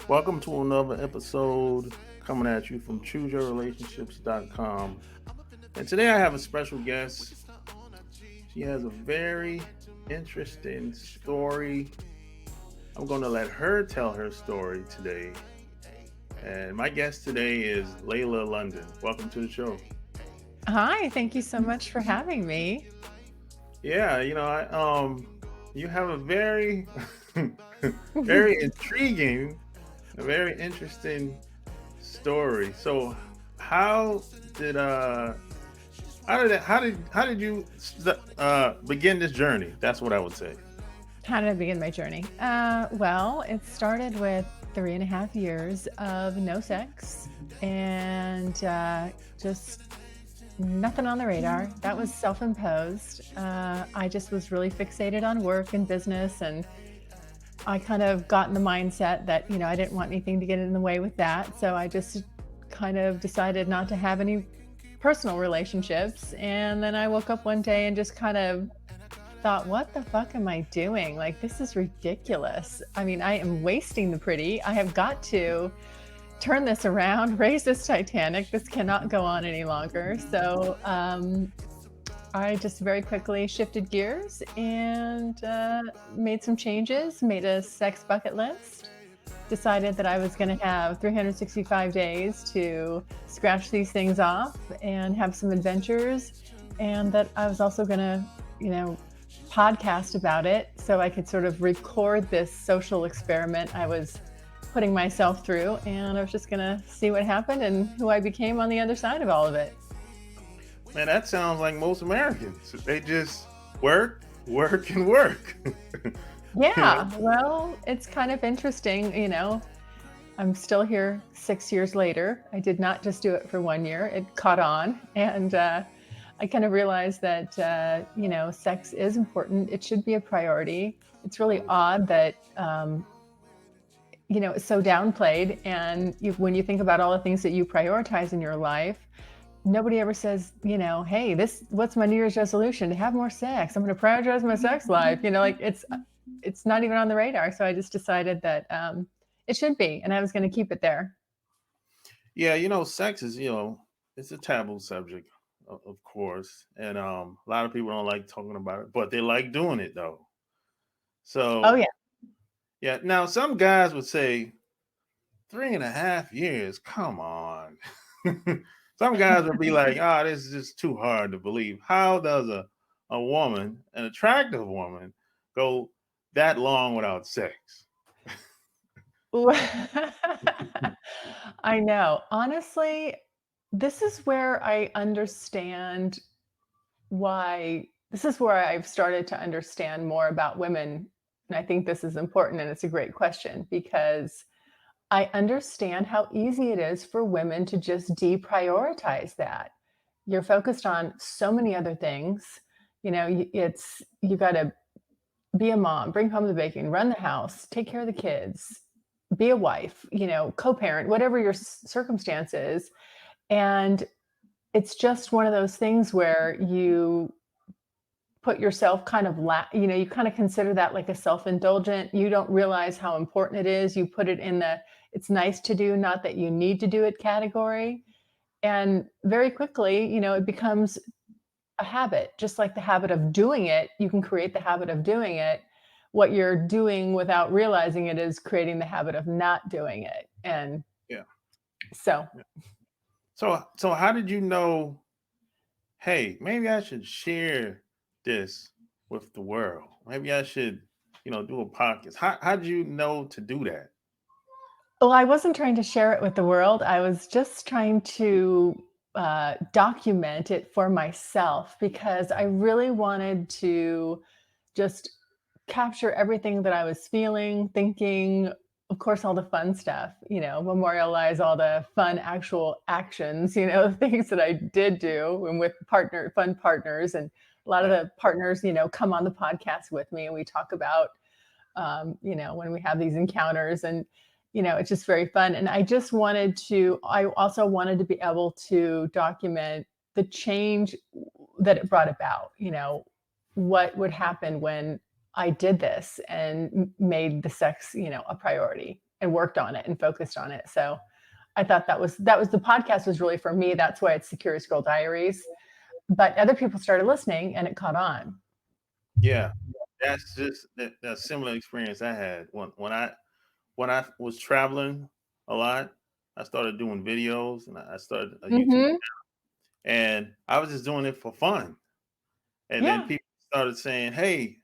Welcome to another episode coming at you from chooseyourrelationships.com. And today I have a special guest. She has a very interesting story. I'm going to let her tell her story today. And my guest today is Layla London. Welcome to the show. Hi, thank you so much for having me. Yeah, you have a very very intriguing, a very interesting story. So how did how did you begin this journey? That's what I would say. How did I begin my journey? Well, it started with 3.5 years of no sex and just nothing on the radar. That was self-imposed. I just was really fixated on work and business, and I kind of got in the mindset that, I didn't want anything to get in the way with that. So I just kind of decided not to have any personal relationships. And then I woke up one day and just kind of thought, what the fuck am I doing? Like, this is ridiculous. I mean, I am wasting the pretty. I have got to turn this around, raise this Titanic. This cannot go on any longer. So I just very quickly shifted gears and made some changes, made a sex bucket list, decided that I was going to have 365 days to scratch these things off and have some adventures, and that I was also going to, podcast about it so I could sort of record this social experiment I was putting myself through, and I was just going to see what happened and who I became on the other side of all of it. Man, that sounds like most Americans. They just work, work, and work. you Yeah, know? well, it's kind of interesting, I'm still here 6 years later. I did not just do it for 1 year. It caught on. And I kind of realized that, sex is important. It should be a priority. It's really odd that, it's so downplayed. And when you think about all the things that you prioritize in your life, nobody ever says, hey, what's my New Year's resolution? To have more sex. I'm going to prioritize my sex life. It's not even on the radar. So I just decided that it should be, and I was going to keep it there. Yeah, sex is, it's a taboo subject, of course. And a lot of people don't like talking about it, but they like doing it though. Oh So yeah. yeah, now some guys would say 3.5 years, come on. Some guys would be like, oh, this is just too hard to believe. How does a woman, an attractive woman, go that long without sex? I know. Honestly, this is where I understand why this is where I've started to understand more about women. And I think this is important, and it's a great question because I understand how easy it is for women to just deprioritize that. You're focused on so many other things. You got to be a mom, bring home the bacon, run the house, take care of the kids, be a wife, co-parent, whatever your circumstances. And it's just one of those things where you put yourself kind of, you kind of consider that like a self-indulgent. You don't realize how important it is. You put it in the, it's nice to do, not that you need to do it category. And very quickly, it becomes a habit, just like the habit of doing it. You can create the habit of doing it. What you're doing without realizing it is creating the habit of not doing it. And Yeah. so, Yeah. So how did you know, hey, maybe I should share this with the world? Maybe I should, do a podcast. How did you know to do that? well, I wasn't trying to share it with the world. I was just trying to document it for myself because I really wanted to just capture everything that I was feeling, thinking, of course, all the fun stuff, memorialize all the fun actual actions, things that I did do and with fun partners. And a lot of Right. the partners, come on the podcast with me and we talk about, when we have these encounters, and, it's just very fun. And I also wanted to be able to document the change that it brought about, what would happen when I did this and made the sex, a priority. and worked on it and focused on it. So I thought that was the podcast was really for me. That's why it's the Curious Girl Diaries. But other people started listening and it caught on. Yeah, that's just that similar experience I had when I was traveling a lot. I started doing videos and I started a YouTube, Mm-hmm. and I was just doing it for fun. And then Yeah. people started saying, "Hey,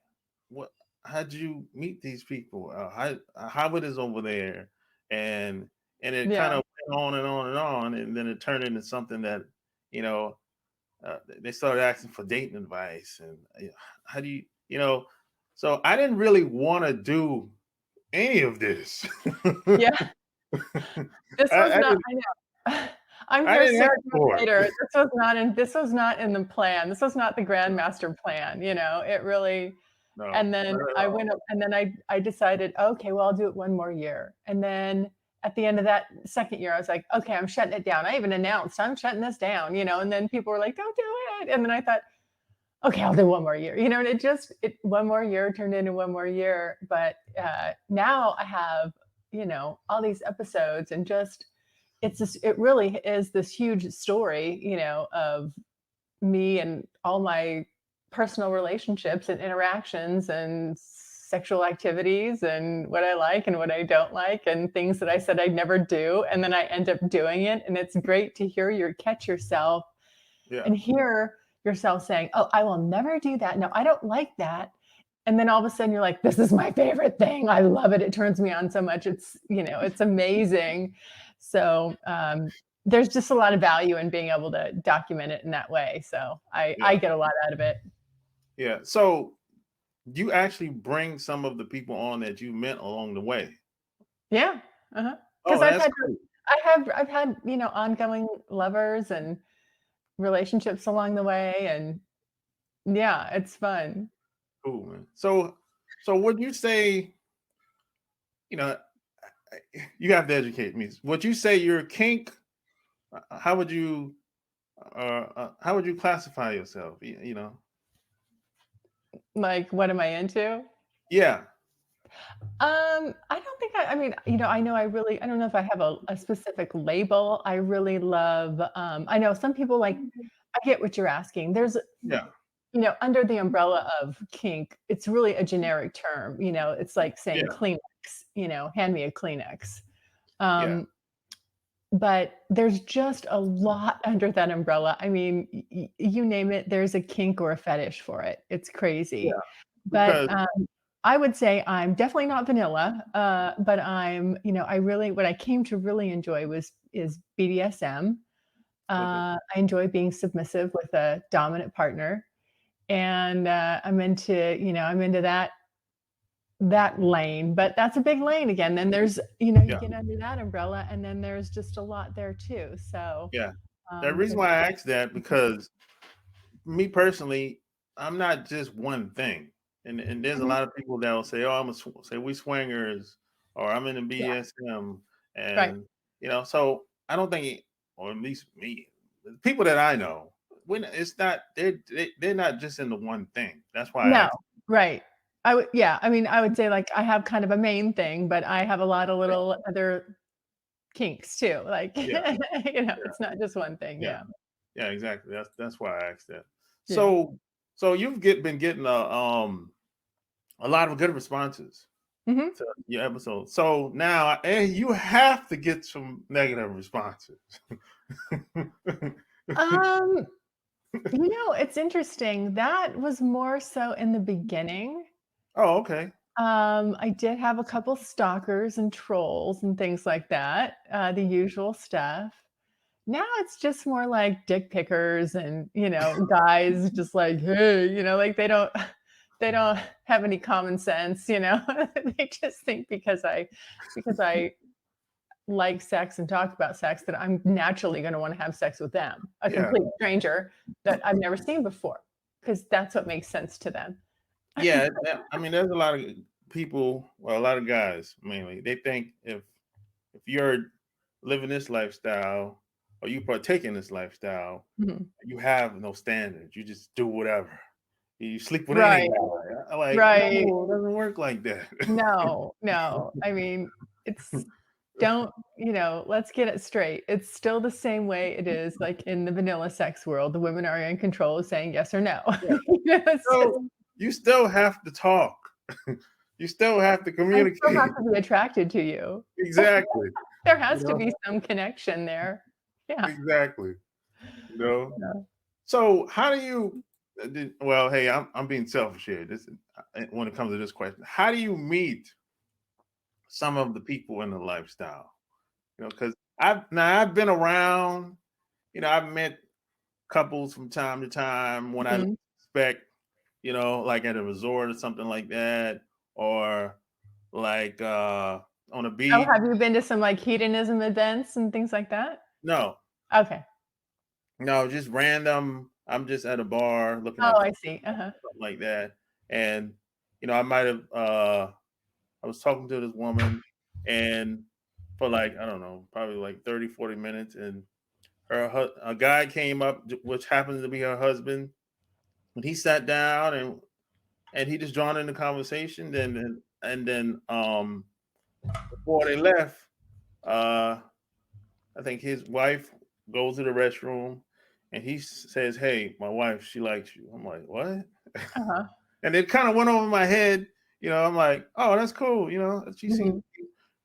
what? How'd you meet these people? How it is over there?" And it kind Yeah. of went on and on and on, and then it turned into something that you know they started asking for dating advice and how do you. So I didn't really want to do any of this. Yeah. This was I not, didn't. I know. I'm I here didn't 6 ask months for later. it. This was not in the plan. This was not the grandmaster plan, it really. No, And then not at I all. went up and then I decided, okay, well, I'll do it one more year. And then at the end of that second year, I was like, okay, I'm shutting it down. I even announced I'm shutting this down, and then people were like, don't do it. And then I thought, okay, I'll do one more year, and one more year turned into one more year. But now I have, all these episodes and it really is this huge story, of me and all my personal relationships and interactions and sexual activities and what I like and what I don't like and things that I said I'd never do. And then I end up doing it. And it's great to catch yourself Yeah, and hear yourself saying, oh, I will never do that. No, I don't like that. And then all of a sudden you're like, this is my favorite thing. I love it. It turns me on so much. It's amazing. So there's just a lot of value in being able to document it in that way. So I yeah, get a lot out of it. yeah. So you actually bring some of the people on that you met along the way. Yeah. Uh-huh. Because Oh, that's cool. I've had, ongoing lovers and relationships along the way. And yeah, it's fun. Cool, man. So would you say, you know, you have to educate me. Would you say you're a kink? How would you how would you classify yourself? Like, what am I into? Yeah, I don't think I mean, I know I don't know if I have a specific label. I really love, I know some people like, I get what you're asking. There's, yeah, under the umbrella of kink, it's really a generic term. It's like saying yeah, Kleenex, hand me a Kleenex. yeah, Um, but there's just a lot under that umbrella. I mean, you name it, there's a kink or a fetish for it. It's crazy. yeah. But Because I would say I'm definitely not vanilla, but what I came to really enjoy is BDSM. okay, I enjoy being submissive with a dominant partner, and I'm into that lane. But that's a big lane again. Then there's, you yeah, get under that umbrella, and then there's just a lot there too. So yeah. The reason there's why I asked that because me personally, I'm not just one thing, and there's a Mhm. lot of people that will say, "Oh, say we swingers," or "I'm in the Yeah, BDSM," right. and so I don't think, or at least me, the people that I know, when it's not they're not just into one thing. That's why I No, asked. right. Yeah, I mean, I would say, like, I have kind of a main thing, but I have a lot of Yeah, little other kinks too, like, yeah, it's not just one thing, yeah, yeah. yeah, exactly. That's why I asked that. Yeah. So you've been getting a lot of good responses Mhm. to your episode. So now, and you have to get some negative responses. Um, it's interesting, that was more so in the beginning. Oh, okay. I did have a couple stalkers and trolls and things like that, the usual stuff. Now it's just more like dick pickers and, guys just like, "Hey," like they don't have any common sense, They just think because I like sex and talk about sex that I'm naturally gonna wanna have sex with them, a Yeah, complete stranger that I've never seen before, because that's what makes sense to them. yeah. I mean, there's a lot of people, well, a lot of guys mainly. They think if you're living this lifestyle or you partake in this lifestyle, Mhm. you have no standards. You just do whatever. You sleep with Right, anybody. I'm like, right. no, it doesn't work like that. No, no. I mean, It's don't, let's get it straight. It's still the same way it is like in the vanilla sex world. The women are in control of saying yes or no. Yeah. It's just, So you still have to talk. You still have to I still have communicate. to be attracted to you. Exactly. There You has to know, be some connection there. Yeah. exactly. You know. Yeah. So how do you? Well, hey, I'm being selfish here. This when it comes to this question, how do you meet some of the people in the lifestyle? Because I've been around. I've met couples from time to time when I Mhm. expect. Like at a resort or something like that, or like on a Oh, beach. have you been to some like hedonism events and things like that? No, Okay. no, just random. I'm just at a bar looking Oh, at I see. Uh-huh. something like that, and I might have. I was talking to this woman, and for like I don't know, probably like 30, 40 minutes, and a guy came up, which happens to be her husband, and he sat down and he just joined in the conversation. Then before they left, uh, I think his wife goes to the restroom, and he says, "Hey, my wife, she likes you." I'm like, "What?" Uh-huh. And it kind of went over my head. I'm like, "Oh, that's cool." She seems Mhm.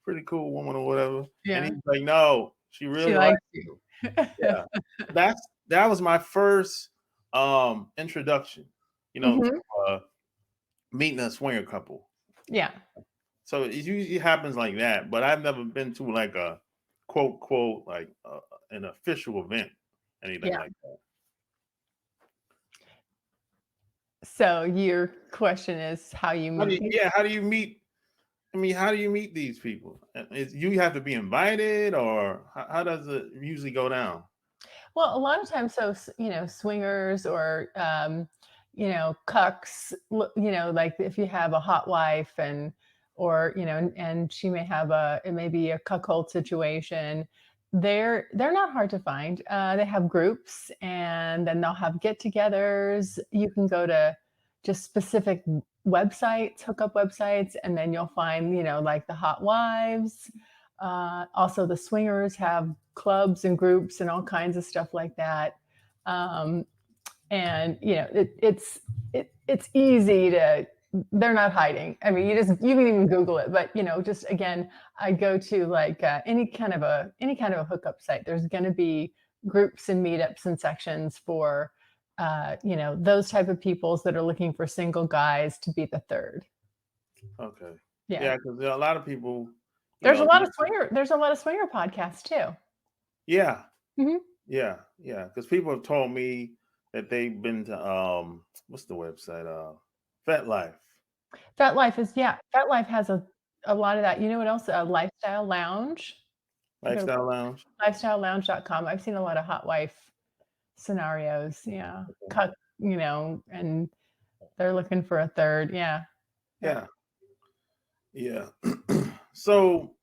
pretty cool woman or whatever. And Yeah. he's like, "No, she She really likes likes you. you." Yeah, that was my first introduction. To Mhm. meeting a swinger couple. Yeah. So it usually happens like that, but I've never been to like a quote like an official event, anything Yeah. like that. So your question is how you meet people? How do you meet? I mean, how do you meet these people? You have to be invited, or how does it usually go down? Well, a lot of times, so swingers or cucks. Like if you have a hot wife or and she may have it may be a cuckold situation. They're not hard to find. They have groups, and then they'll have get-togethers. You can go to just specific websites, hookup websites, and then you'll find like the hot wives. Also, the swingers have clubs and groups and all kinds of stuff like that. Um, and it's easy to. They're not hiding. I mean, you can even Google it. But just again, I go to like any kind of a hookup site. There's going to be groups and meetups and sections for those type of peoples that are looking for single guys to be the third. Okay, Yeah. yeah, because there are a lot of people, you There's a know, lot of swinger podcasts too. yeah, Mhm. yeah, because people have told me that they've been to what's the website? FetLife, FetLife has a lot of that. You know what else? A Lifestyle Lounge. You go to Lifestyle Lounge. lifestylelounge.com. I've seen a lot of hot wife scenarios. Yeah. Cut, and they're looking for a third. Yeah. Yeah. Yeah, yeah. So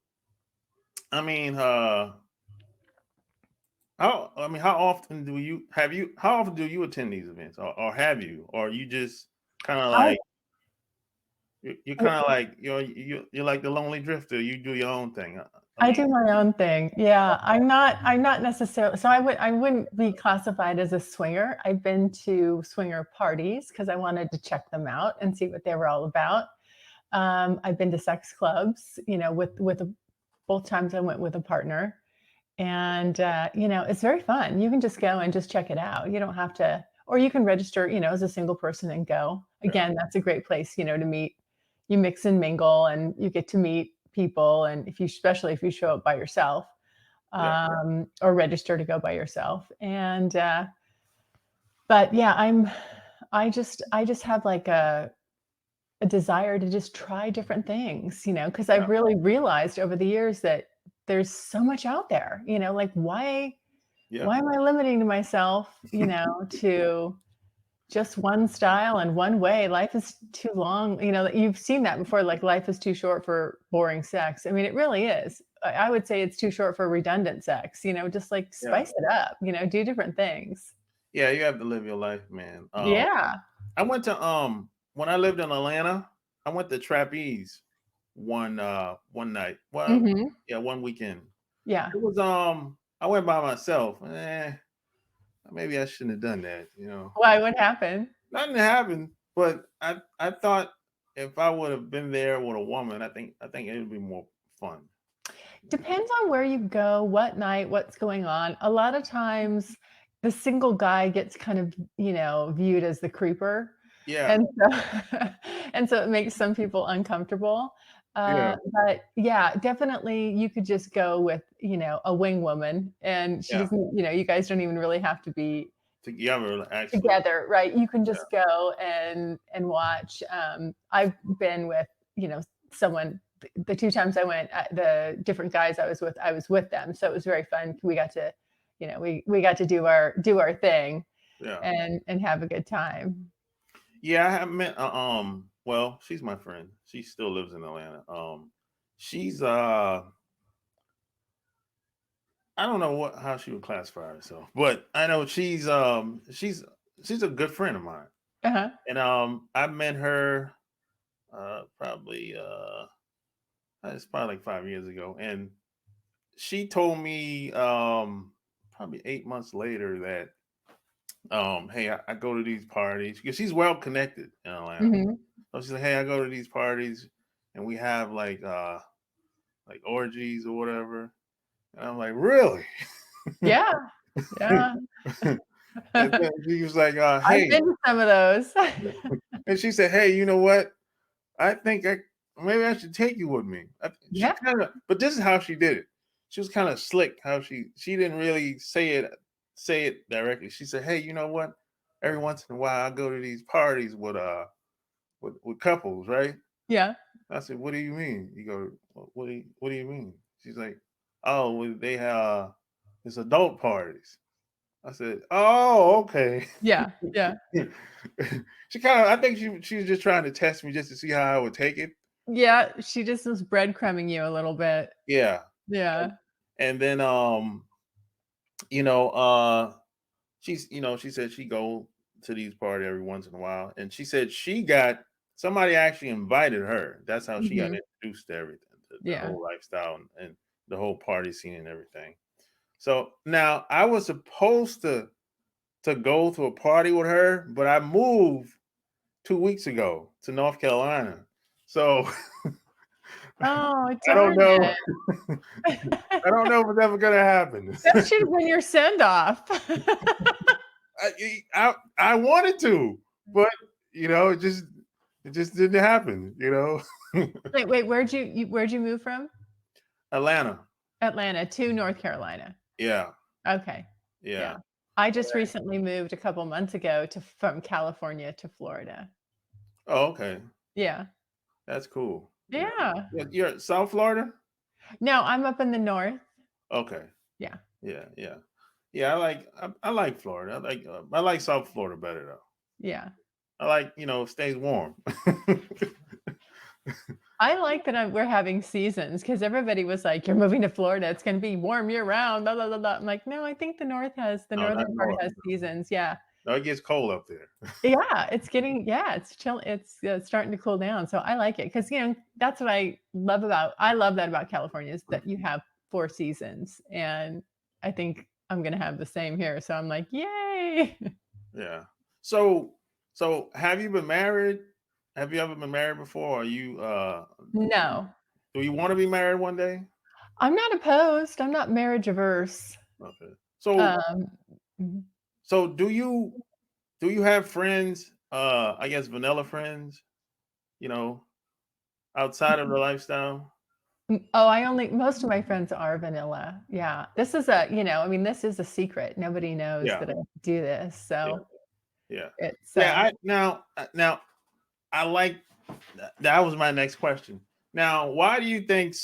I mean, how often do how often do you attend these events, or have you, or you just kind of I like you're kind of like you're like the lonely drifter. You do your own thing. I I mean, do my own thing. Yeah, I'm not necessarily, so I wouldn't be classified as a swinger. I've been to swinger parties because I wanted to check them out and see what they were all about. I've been to sex clubs, both times I went with a partner, and it's very fun. You can just go and just check it out. You don't have to, or you can register, as a single person and go. yeah, Again, that's a great place, to meet. You mix and mingle, and you get to meet people. And especially if you show up by yourself, yeah, or register to go by yourself, and but yeah, I just have like a desire to just try different things, because yeah, I've really realized over the years that there's so much out there, like yeah, why am I limiting myself, to just one style and one way? Life is too long. You've seen that before, like life is too short for boring sex. I mean, it really is. I would say it's too short for redundant sex, just like yeah, spice it up, do different things. yeah. You have to live your life, man. Yeah. I went to when I lived in Atlanta, I went to Trapeze. one night. Well, Hmm. yeah, one weekend. Yeah. It was I went by myself. Maybe I shouldn't have done that. Why? What happened? Nothing happened, but I thought if I would have been there with a woman, I think it would be more fun. Depends on where you go, what night, what's going on. A lot of times the single guy gets kind of, viewed as the creeper. Yeah, And so and so it makes some people uncomfortable. yeah, But yeah, definitely you could just go with, a wing woman and she yeah. doesn't, you guys don't even really have to be Together, actually. together, right? You can Yeah, just go and watch. I've been with, someone the two times I went, the different guys I was with them, so it was very fun. We got to, we got to do our thing yeah, and have a good time. yeah. I have met. Well, she's my friend. She still lives in Atlanta. She's I don't know how she would classify herself, but I know she's a good friend of mine, Uh-huh. and I met her probably it's probably like 5 years ago, and she told me probably 8 months later that hey, I go to these parties because she's well connected in Atlanta. Mhm. So she's like, hey, I go to these parties and we have like orgies or whatever. And I'm like, really? Yeah, yeah. And then she was like, I've hey, been to some of those. and she said, hey, you know what? I think maybe I should take you with me. She Yeah, kind of, but this is how she did it. She was kind of slick. How she didn't really say it directly. She said, "Hey, you know what? Every once in a while, I go to these parties with couples, right?" yeah, I said, "What do you mean?" You go, "What do you mean?" She's like, "Oh, well, they have it's adult parties." I said, "Oh, okay." yeah, yeah. She kind of, I think she was just trying to test me just to see how I would take it. Yeah, she just was breadcrumbing you a little bit. Yeah. And, Yeah. and then you know, she said she go to these parties every once in a while, and she said she got somebody actually invited her. That's how she got Mhm. introduced to everything, the Yeah. whole lifestyle and the whole party scene and everything. So now I was supposed to go to a party with her, but I moved 2 weeks ago to North Carolina. So Oh, I don't darn know. it. I don't know if it's ever gonna happen. That should have been your send off. I wanted to, but it just didn't happen. Wait, where'd you move from? Atlanta. Atlanta to North Carolina. Yeah, Okay. yeah. Yeah. I just recently moved a couple months ago from California to Florida. Oh, okay. Yeah. That's cool. Yeah. Yeah. You're at South Florida? No, I'm up in the north. Okay. Yeah. Yeah, yeah. Yeah, I like Florida. I like South Florida better though. Yeah. I like, it stays warm. I like that we're having seasons because everybody was like, "You're moving to Florida. It's going to be warm year round." Blah, blah, blah, blah. I'm like, no, I think the No, not northern part north. has seasons. Yeah, No, it gets cold up there. yeah, it's chill. It's starting to cool down. So I like it because that's what I love that about California is that you have four seasons, and I think I'm going to have the same here. So I'm like, yay! Yeah. So have you been married? Have you ever been married before? Are you No, do you want to be married one day? I'm not opposed. I'm not marriage averse. Okay. So Um, mhm. so do you have friends, I guess vanilla friends, you know, outside of the lifestyle? Oh, I only most of my friends are vanilla. Yeah. This is this is a secret. Nobody knows Yeah. that I do this. Yeah. So Yeah. it's Yeah, now I like that was my next question. Now, why do you think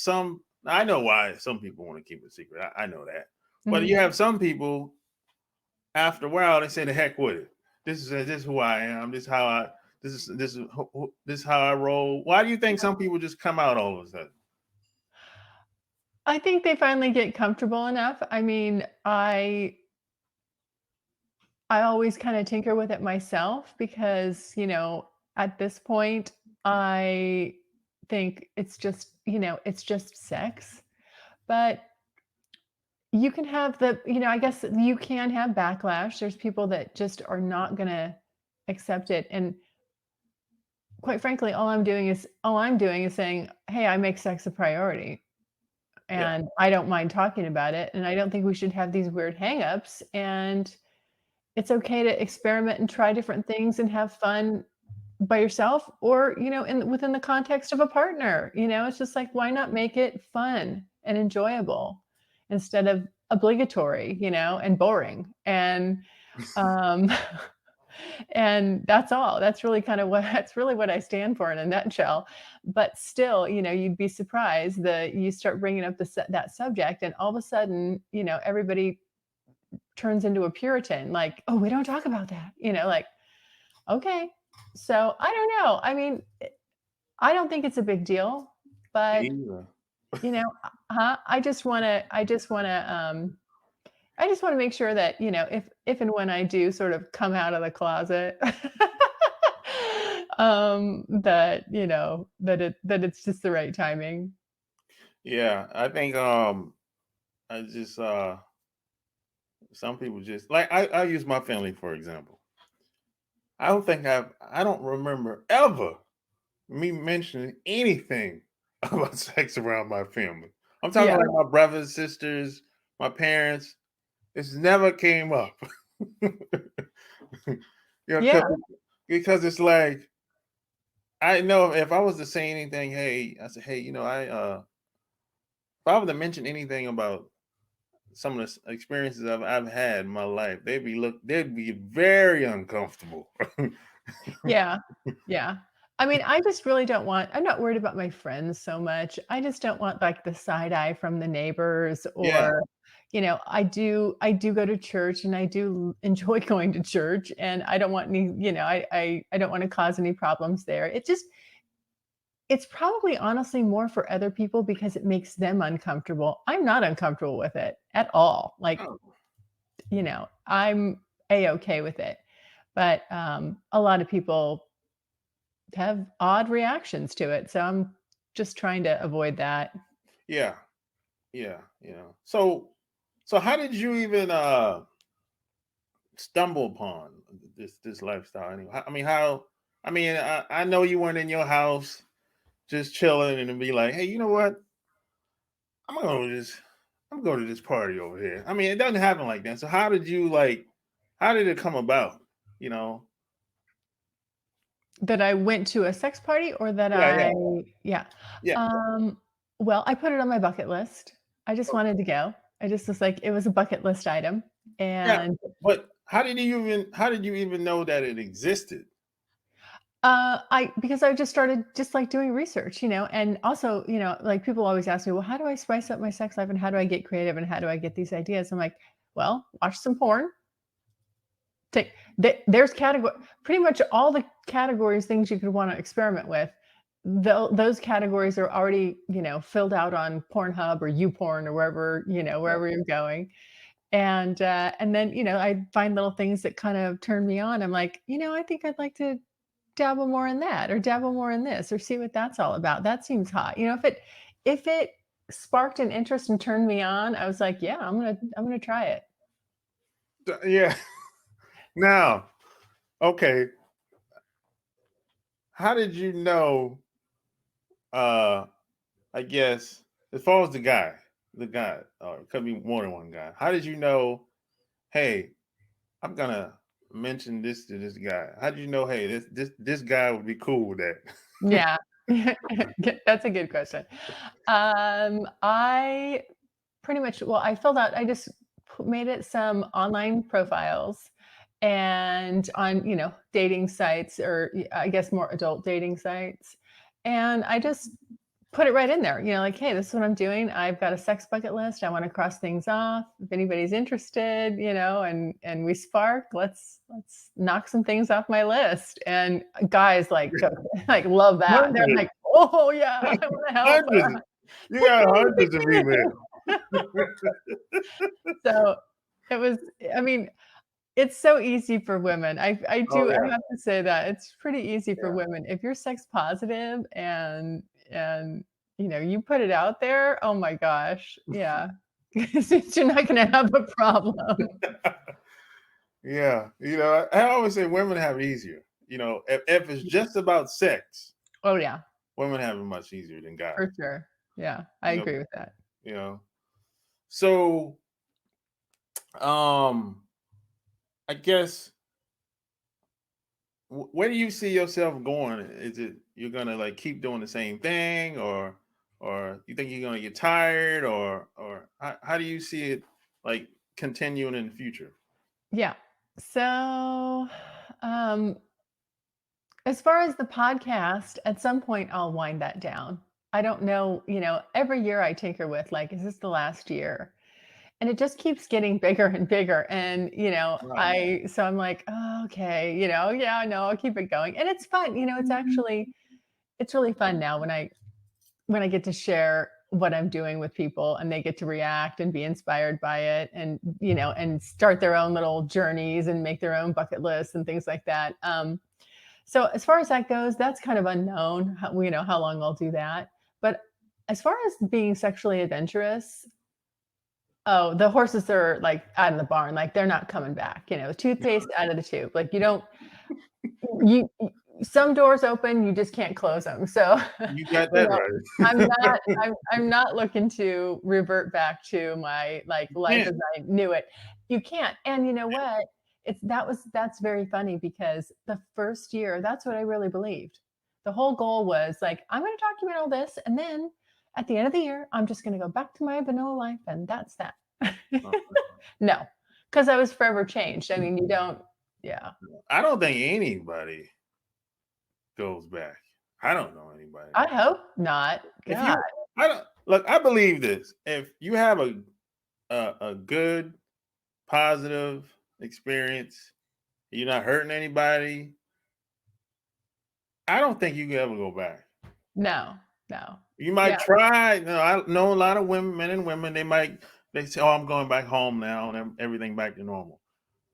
I know why some people want to keep it secret. I know that. But mhm. you have some people after a while they say the heck with it. This is who I am. This is how I roll. Why do you think some people just come out all of a sudden? I think they finally get comfortable enough. I mean, I always kind of tinker with it myself because, at this point I think it's just, it's just sex. But you can have I guess you can have backlash. There's people that just are not going to accept it. And quite frankly, all I'm doing is saying, "Hey, I make sex a priority Yeah. and I don't mind talking about it, and I don't think we should have these weird hangups, and it's okay to experiment and try different things and have fun by yourself or, within the context of a partner." It's just like, why not make it fun and enjoyable instead of obligatory, and boring? And um and that's all. That's really what I stand for in a nutshell. But still, you'd be surprised that you start bringing up that subject, and all of a sudden, everybody turns into a Puritan, like, "Oh, we don't talk about that," like, okay. So I don't know. I mean, I don't think it's a big deal, but Either. I just want to make sure that, if and when I do sort of come out of the closet, that it's just the right timing. Yeah, I think I just some people just like I use my family for example. I don't remember ever me mentioning anything about sex around my family. I'm talking Yeah. like my brothers, sisters, my parents. It's never came up. Yeah. Because it's like I know if I was to say anything, hey, I said, hey, if I were to mention anything about some of the experiences I've had in my life, they'd be very uncomfortable. Yeah. Yeah. I mean, I just really don't want I'm not worried about my friends so much. I just don't want, like, the side eye from the neighbors Yeah, or, I do go to church and I do enjoy going to church, and I don't want any, I don't wanna cause any problems there. It's probably honestly more for other people because it makes them uncomfortable. I'm not uncomfortable with it at all. Like, oh, I'm A-okay with it. But, a lot of people have odd reactions to it, so I'm just trying to avoid that. yeah, yeah, So how did you even stumble upon this lifestyle anyway? I mean, how? I mean, I know you weren't in your house just chilling and then be like, hey, you know what? I'm gonna go to this. I'm going to this party over here. I mean, it doesn't happen like that. So how did you like? How did it come about? You know? That I went to a sex party or that Yeah, I yeah, yeah. yeah, Um, well, I put it on my bucket list. I just wanted to go. I just was like, it was a bucket list item, yeah. and But how did you even know that it existed? I because I just started just like doing research, and also, like people always ask me, well, how do I spice up my sex life and how do I get creative and how do I get these ideas? I'm like, well, watch some porn. There's category pretty much all the categories, things you could want to experiment with. Those categories are already, filled out on Pornhub or YouPorn or Yeah, wherever you're going. And then, I find little things that kind of turn me on. I'm like, I think I'd like to dabble more in that or dabble more in this or see what that's all about. That seems hot. If it sparked an interest and turned me on, I was like, yeah, I'm gonna try it. yeah. Now, okay. How did you know? Uh, I guess as far as the guy, or it could be more than one guy. How did you know? Hey, I'm gonna mention this to this guy. How did you know? Hey, this guy would be cool with that. Yeah. That's a good question. I pretty much well, I just made it some online profiles and on, dating sites or I guess more adult dating sites. And I just put it right in there, like, hey, this is what I'm doing. I've got a sex bucket list. I want to cross things off. If anybody's interested, and we spark, let's knock some things off my list. And guys like like love that. They're Hundreds, like, oh yeah, I want to help. hundreds. You Put got me in, hundreds of stick me emails. in. So it was, I mean, it's so easy for women. I Oh do, I yeah, have to say that it's pretty easy for yeah, women. If you're sex positive and and you put it out there, oh my gosh, yeah. You're not going to have a problem. Yeah, I always say women have it easier. If it's just about sex, Oh yeah, women have it much easier than guys. for sure. Yeah, I agree with that. So, I guess, where do you see yourself going? Is it you're gonna like keep doing the same thing, or you think you're gonna get tired, or how do you see it like continuing in the future? Yeah. So, as far as the podcast, at some point I'll wind that down. I don't know, every year I take her with, like, is this the last year? And it just keeps getting bigger and bigger. And, Wow. so I'm like, oh, okay, yeah, no, I'll keep it going. And it's fun. It's really fun now when I get to share what I'm doing with people and they get to react and be inspired by it and, and start their own little journeys and make their own bucket lists and things like that. So as far as that goes, that's kind of unknown, how long I'll do that. But as far as being sexually adventurous, oh, the horses are like out of the barn, like they're not coming back, toothpaste out of the tube. Like you some doors open, you just can't close them. So, You got that right. I'm not looking to revert back to my like life as I knew it. You can't. And you know what? That's very funny because the first year, that's what I really believed. The whole goal was like, I'm going to document all this. And then at the end of the year, I'm just going to go back to my vanilla life. And that's that. No, because I was forever changed. I mean, yeah. I don't think anybody goes back. I don't know anybody. I hope not. God. I believe this. If you have a good, positive experience, you're not hurting anybody, I don't think you can ever go back. No. You might try. I know a lot of women, men and women, they say, "Oh, I'm going back home now and everything back to normal."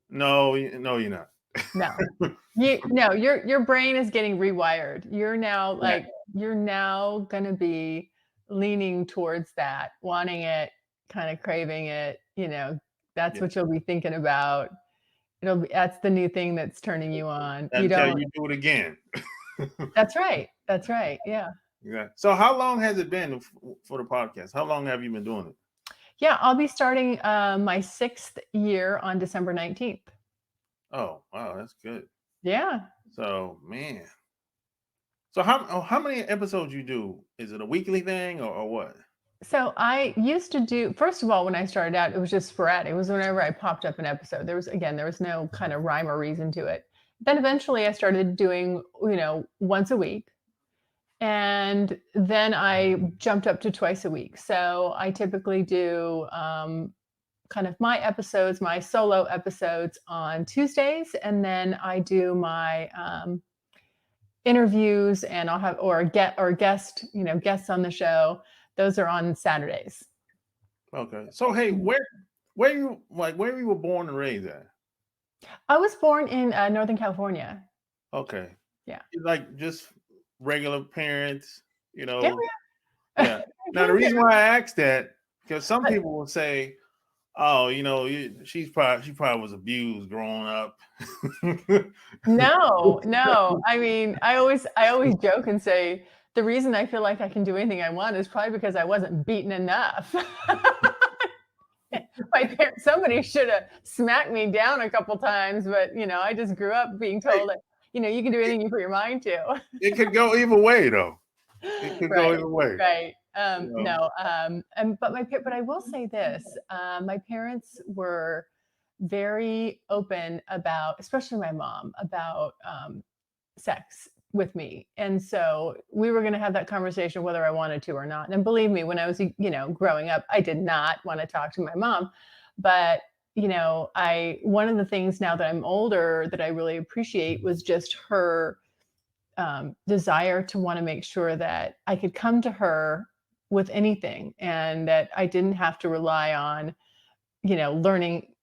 No, you're not. No. Your brain is getting rewired. You're now going to be leaning towards that, wanting it, kind of craving it, that's what you'll be thinking about. That's the new thing that's turning you on. Until you do it again. That's right. Yeah. Yeah. So how long has it been for the podcast? How long have you been doing it? Yeah, I'll be starting my 6th year on December 19th. Oh, wow, that's good. Yeah. So, man. So how many episodes you do? Is it a weekly thing or what? So I used to do, first of all, when I started out, it was just sporadic. It was whenever I popped up an episode. There was no kind of rhyme or reason to it. Then eventually I started doing, once a week. And then I jumped up to twice a week. So I typically do kind of my solo episodes on Tuesdays. And then I do my interviews and I'll have, guests on the show. Those are on Saturdays. Okay. So, hey, where you were born and raised at? I was born in Northern California. Okay. Yeah. Like just regular parents, Yeah. Yeah. Now the reason why I asked that, because some people will say, "Oh, she probably was abused growing up." No. I mean, I always joke and say the reason I feel like I can do anything I want is probably because I wasn't beaten enough. Somebody should have smacked me down a couple times, but I just grew up being told that you can do anything you put your mind to. It could go either way, though. It could go either way. Right. No. But I will say this: my parents were very open about, especially my mom, about sex with me, and so we were going to have that conversation whether I wanted to or not. And believe me, when I was growing up, I did not want to talk to my mom, but one of the things now that I'm older that I really appreciate was just her desire to want to make sure that I could come to her with anything and that I didn't have to rely on, learning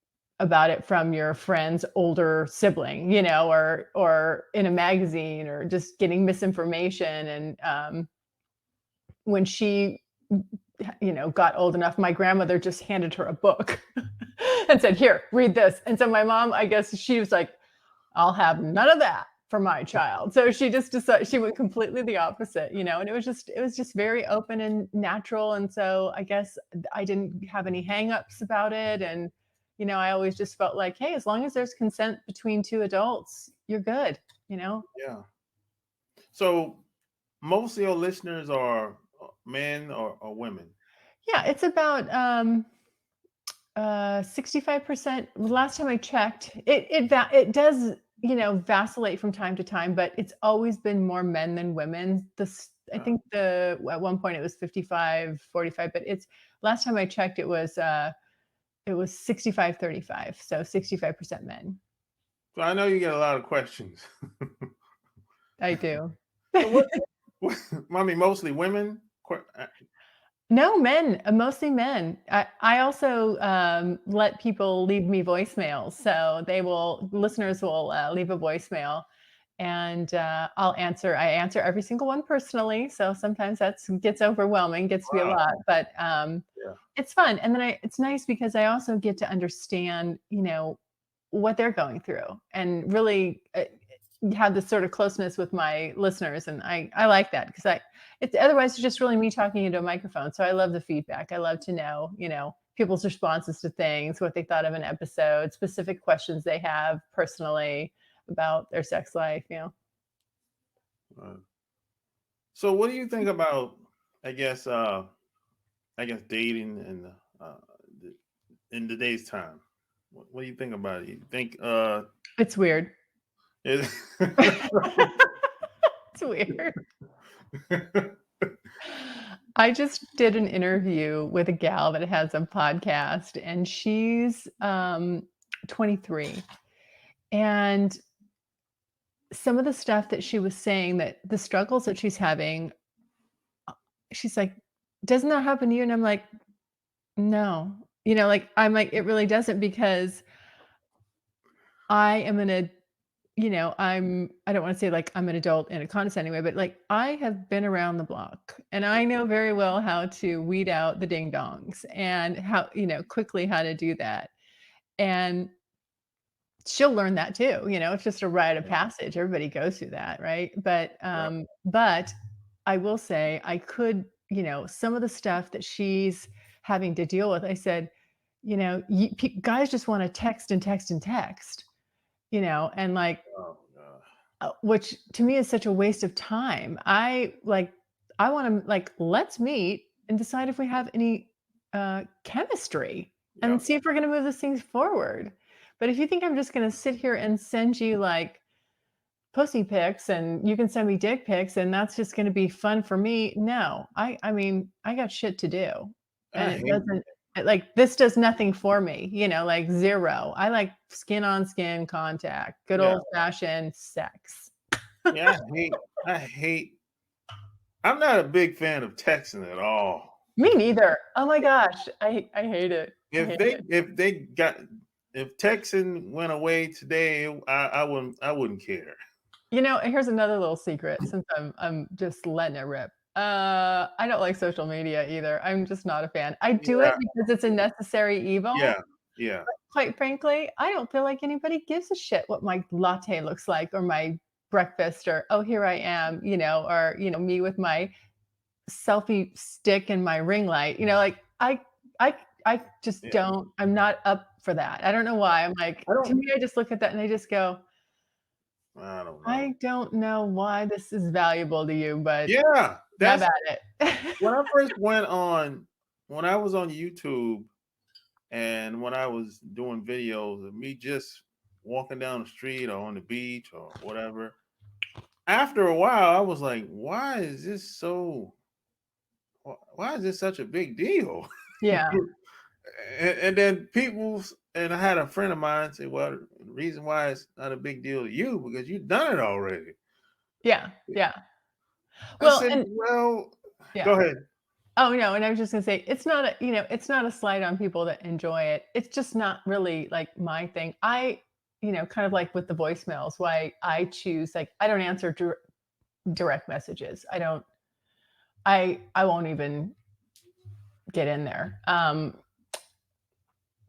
about it from your friend's older sibling, or in a magazine or just getting misinformation. And when she, got old enough, my grandmother just handed her a book and said, "Here, read this." And so my mom, I guess she was like, "I'll have none of that for my child." So she just decided she went completely the opposite, and it was just very open and natural. And so I guess I didn't have any hangups about it. And, I always just felt like, hey, as long as there's consent between two adults, you're good, Yeah. So most of your listeners are men or women. Yeah, it's about 65%. Last time I checked, it does, vacillate from time to time, but it's always been more men than women. I Yeah. think at one point it was 55-45, but it's last time I checked it was 65-35, so 65% men. So I know you get a lot of questions. I do. So I mean, mostly women. No, men, mostly men. I also let people leave me voicemails. So listeners will leave a voicemail, and I'll answer. I answer every single one personally. So sometimes that gets overwhelming, gets to be a Wow. lot, but Yeah. it's fun. And then it's nice because I also get to understand, what they're going through, and really have this sort of closeness with my listeners. And I like that because it's just really me talking into a microphone. So I love the feedback. I love to know, people's responses to things, what they thought of an episode, specific questions they have personally about their sex life. So what do you think about, I guess, dating uh, in today's time? What do you think about it? You think It's weird. it, It's weird. I just did an interview with a gal that has a podcast, and she's 23. And some of the stuff that she was saying, that the struggles that she's having, she's like, "Doesn't that happen to you?" And I'm like, "No." It really doesn't, because I am in a, I don't want to say like I'm an adult in a condescending way, but like I have been around the block, and I know very well how to weed out the ding dongs, and how, quickly how to do that. And she'll learn that too. It's just a rite of passage. Everybody goes through that, right? yeah, But I will say I could, some of the stuff that she's having to deal with, I said, guys just want to text and text and text, and like, oh God. which to me is such a waste of time. I want to, like, let's meet and decide if we have any chemistry, Yeah. and see if we're going to move this thing forward. But if you think I'm just going to sit here and send you like pussy pics, and you can send me dick pics, and that's just going to be fun for me, no. I mean, I got shit to do, and I it hate doesn't, like, this does nothing for me, like zero. I like skin on skin contact, good yeah. old fashioned sex. Yeah, I hate I'm not a big fan of texting at all. Me neither. Oh my gosh, I hate it. I If hate they it. if they got if texting went away today, I wouldn't care. Here's another little secret, since I'm just letting it rip. I don't like social media either. I'm just not a fan. I do it Yeah, because it's a necessary evil. yeah, yeah, Quite frankly, I don't feel like anybody gives a shit what my latte looks like, or my breakfast, or, oh, here I am, or, me with my selfie stick and my ring light. Like, I just yeah. don't, I'm not up for that. I don't know why. I'm like, I to don't. me, I just look at that and I just go, I don't know. I don't know why this is valuable to you, but Yeah, have that's at it. when I first went on. When I was on YouTube, and when I was doing videos of me just walking down the street or on the beach or whatever. After a while, I was like, "Why is this so? Why is this such a big deal?" Yeah, And then and I had a friend of mine say, "Well, the reason why it's not a big deal to you because you've done it already." yeah, yeah. I Well, said, and "Well, go yeah. ahead." Oh, no, and I was just gonna say, it's not a slight on people that enjoy it. It's just not really like my thing. Kind of like with the voicemails, why I choose, like, I don't answer direct messages. I don't. I won't even get in there.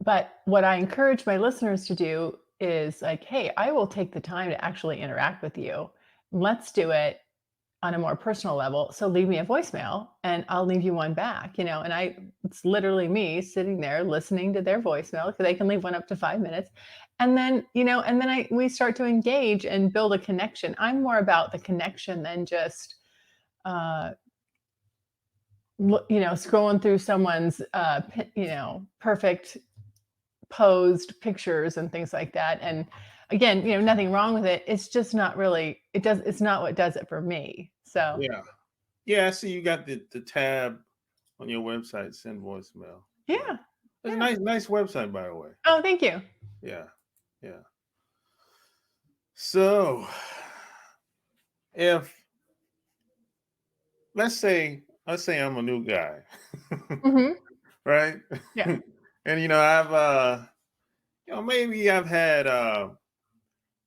But what I encourage my listeners to do is like, hey, I will take the time to actually interact with you. Let's do it on a more personal level. So leave me a voicemail and I'll leave you one back, and it's literally me sitting there listening to their voicemail because they can leave one up to 5 minutes. And then, we start to engage and build a connection. I'm more about the connection than just, uh, scrolling through someone's, perfect posed pictures and things like that. And again, nothing wrong with it. It's just not really, it's not what does it for me. So Yeah. Yeah, I see you got the tab on your website, send voicemail. Yeah. yeah. It's a Yeah. nice website, by the way. Oh, thank you. Yeah. Yeah. So if let's say I'm a new guy. Hmm. Right? Yeah. And I've maybe I've had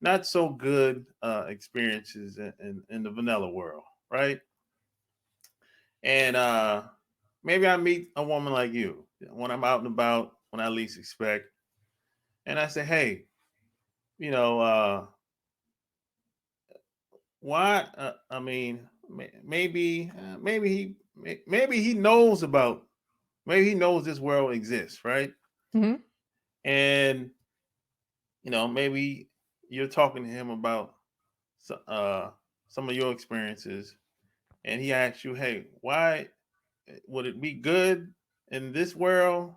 not so good experiences in the vanilla world, right? And maybe I meet a woman like you when I'm out and about when I least expect, and I say, hey, you know, why? I mean, maybe he knows about, maybe he knows this world exists, right? Hmm. And maybe you're talking to him about uh, some of your experiences, and he asks you, hey, why would it be good in this world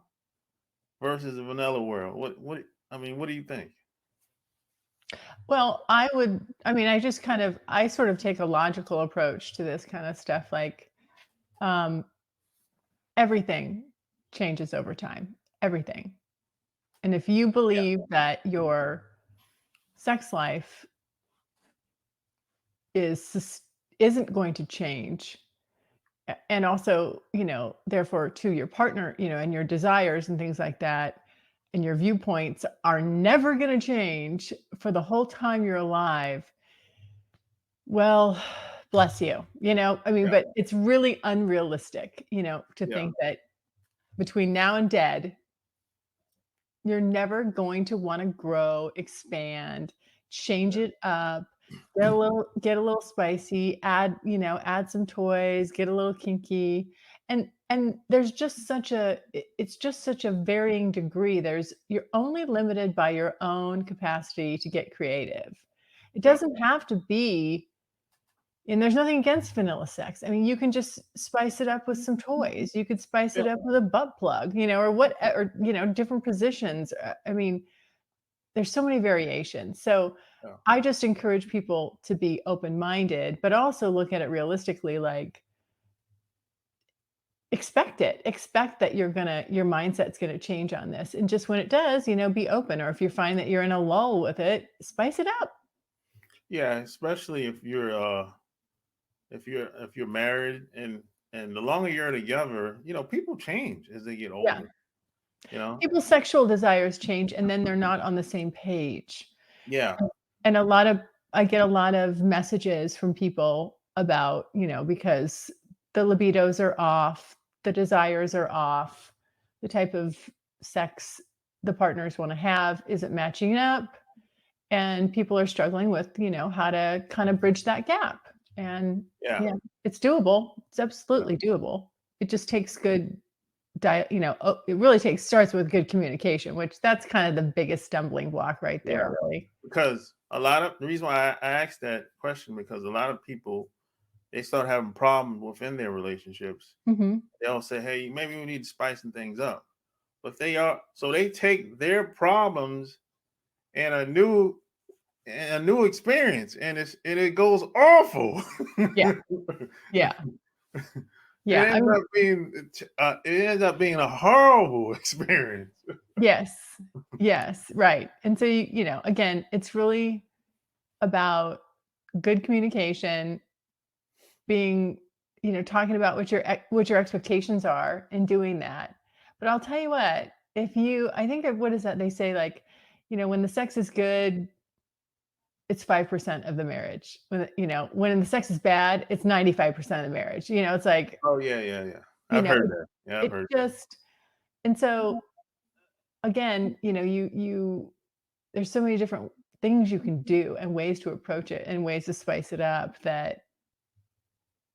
versus the vanilla world? What do you think? Well, I sort of take a logical approach to this kind of stuff. Like, um, everything changes over time, everything. And if you Yeah, believe that your sex life isn't going to change, and also, therefore to your partner, and your desires and things like that, and your viewpoints are never going to change for the whole time you're alive, well, bless you. yeah, But it's really unrealistic, to yeah, think that between now and dead, you're never going to want to grow, expand, change it up, get a little spicy, add some toys, get a little kinky. And there's just it's just such a varying degree. You're only limited by your own capacity to get creative. It yeah, doesn't have to be, and there's nothing against vanilla sex. I mean, you can just spice it up with some toys. You could spice yeah, it up with a butt plug, or different positions. I mean, there's so many variations. So yeah, I just encourage people to be open-minded, but also look at it realistically, like expect it. Expect that your mindset's gonna change on this. And just when it does, be open. Or if you find that you're in a lull with it, spice it up. yeah. Especially if you're married, and the longer you're together, people change as they get Yeah. older. You know, People's sexual desires change and then they're not on the same page. yeah, And I get a lot of messages from people about, because the libidos are off, the desires are off, the type of sex the partners want to have isn't matching up, and people are struggling with, how to kind of bridge that gap. And yeah, yeah, it's doable. It's yeah, absolutely doable. It just takes good it really starts with good communication, which that's kind of the biggest stumbling block right yeah. there, really. Because a lot of the reason why I asked that question, because a lot of people, they start having problems within their relationships. Mhm. They'll say, hey, maybe we need to spice things up. But they take their problems and a new experience, and it goes awful. Yeah, yeah, It yeah, ends up being a horrible experience. yes, yes, right, and so, again, it's really about good communication, being talking about what your expectations are and doing that. But I'll tell you what, if you I think of what is that they say, like, when the sex is good, it's 5% of the marriage. When, you know, when the sex is bad, it's 95% of the marriage. You know, it's like, Oh yeah. you I've know, heard that. Yeah, I've it heard that. just, and so again, you know, there's so many different things you can do and ways to approach it and ways to spice it up that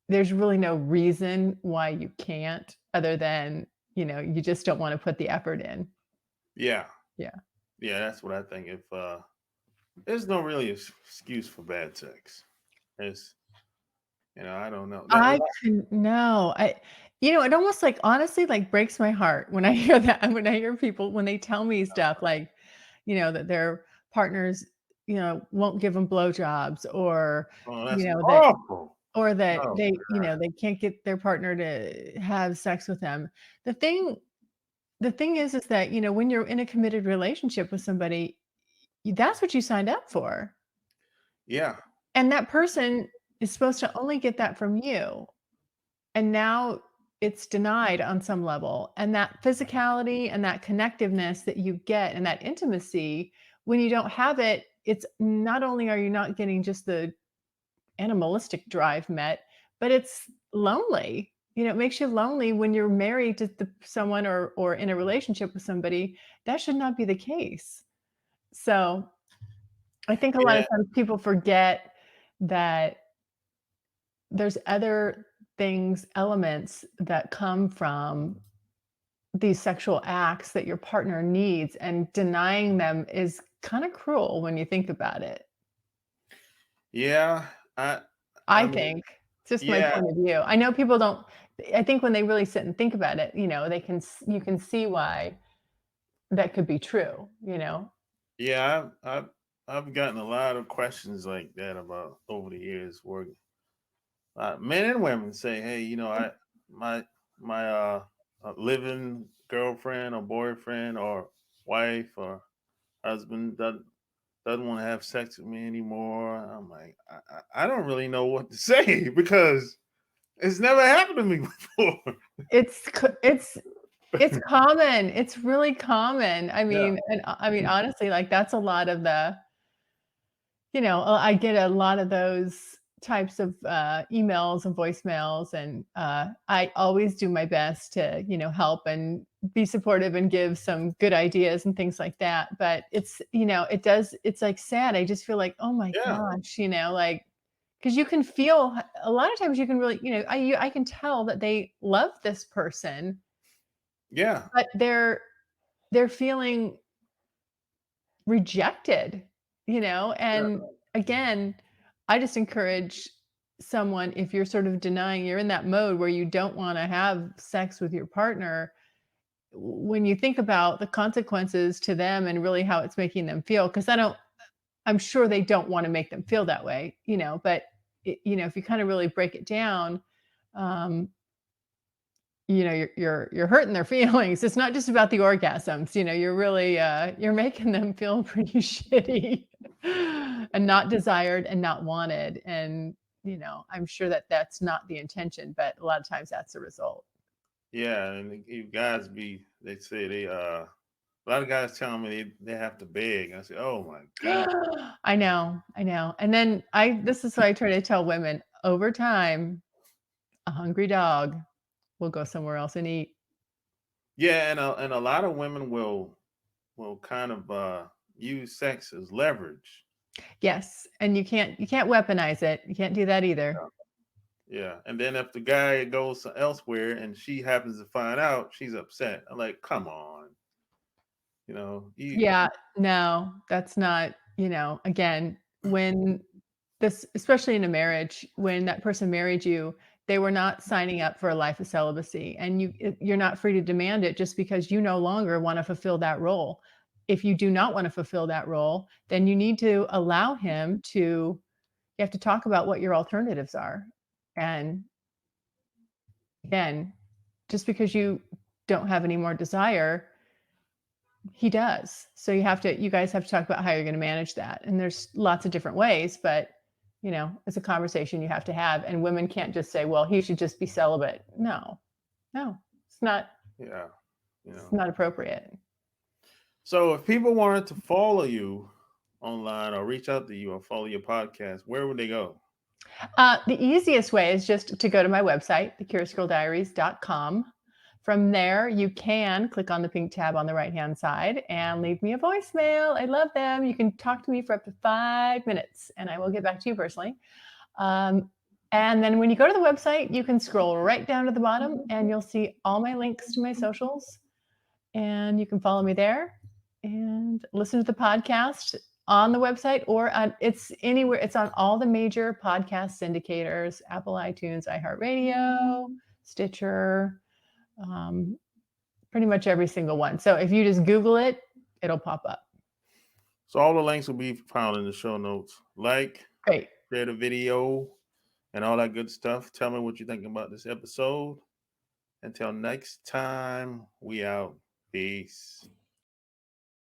there's really no reason why you can't, other than, you know, you just don't want to put the effort in. Yeah, Yeah. yeah, that's what I think. If there's no really excuse for bad sex. It's I don't know. I couldn't no, you know, it almost, like, honestly, like, breaks my heart when I hear that, when I hear people when they tell me stuff like, you know, that their partners, you know, won't give them blowjobs, or, Oh, you that's know, that, awful. or that Oh, they, you know, they can't get their partner to have sex with them. The thing the thing is that, you know, when you're in a committed relationship with somebody, that's what you signed up for. yeah, And that person is supposed to only get that from you. And now it's denied on some level. And that physicality and that connectiveness that you get and that intimacy, when you don't have it, it's not only are you not getting just the animalistic drive met, but it's lonely. You know, it makes you lonely when you're married to someone, or in a relationship with somebody. That should not be the case. So I think a lot yeah, of times people forget that there's other things, elements that come from these sexual acts that your partner needs, and denying them is kind of cruel when you think about it. yeah. I, I I mean, think. It's just my yeah, point of view. I know people don't. I think when they really sit and think about it, you know, you can see why that could be true, you know? yeah. I've gotten a lot of questions like that about over the years, where men and women say, "Hey, my my living girlfriend or boyfriend or wife or husband doesn't want to have sex with me anymore." I'm like, I don't really know what to say because it's never happened to me before. It's common. It's really common. I Yeah, mean, and I mean, honestly, like, that's a lot of the, you know, I get a lot of those types of, emails and voicemails, and, I always do my best to, you know, help and be supportive and give some good ideas and things like that, but it's, you know, it's, like, sad. I just feel like, "Oh my yeah, gosh," you know, like, because you can feel a lot of times you can really, you know, I can tell that they love this person, yeah, but they're feeling rejected, you know? yeah, And again, I just encourage someone, if you're sort of denying, you're in that mode where you don't want to have sex with your partner, when you think about the consequences to them and really how it's making them feel, because I'm sure they don't want to make them feel that way, you know, but you know, if you kind of really break it down, um, you know, you're hurting their feelings. It's not just about the orgasms, you know, you're really, you're making them feel pretty shitty and not desired and not wanted, and, you know, I'm sure that that's not the intention, but a lot of times that's the result. yeah. And you guys they say a lot of guys tell me they have to beg. I say, oh my god, I know, and then this is what I try to tell women, over time, a hungry dog will go somewhere else and eat. yeah. And a lot of women will kind of use sex as leverage. Yes, and you can't weaponize it. You can't do that either. Yeah, and then if the guy goes elsewhere and she happens to find out, she's upset. I'm like, come on, you. Yeah, no, that's not, you know, again, when this, especially in a marriage, when that person married you, they were not signing up for a life of celibacy, and you're not free to demand it just because you no longer want to fulfill that role. If you do not want to fulfill that role, then you need to allow him to, you have to talk about what your alternatives are. And again, just because you don't have any more desire, he does. So you guys have to talk about how you're going to manage that. And there's lots of different ways, but you know, it's a conversation you have to have. And women can't just say, well, he should just be celibate. No, no, Yeah, it's not appropriate. So if people wanted to follow you, online or reach out to you or follow your podcast, where would they go? The easiest way is just to go to my website, thecuriousgirldiaries.com. From there, you can click on the pink tab on the right-hand side and leave me a voicemail. I love them. You can talk to me for up to 5 minutes, and I will get back to you personally. And then when you go to the website, you can scroll right down to the bottom, and you'll see all my links to my socials, and you can follow me there and listen to the podcast on the website, or it's anywhere. It's on all the major podcast syndicators: Apple, iTunes, iHeartRadio, Stitcher, pretty much every single one. So if you just Google it, it'll pop up. So all the links will be found in the show notes. Great. Share the video, and all that good stuff. Tell me what you think about this episode. Until next time, we out. Peace.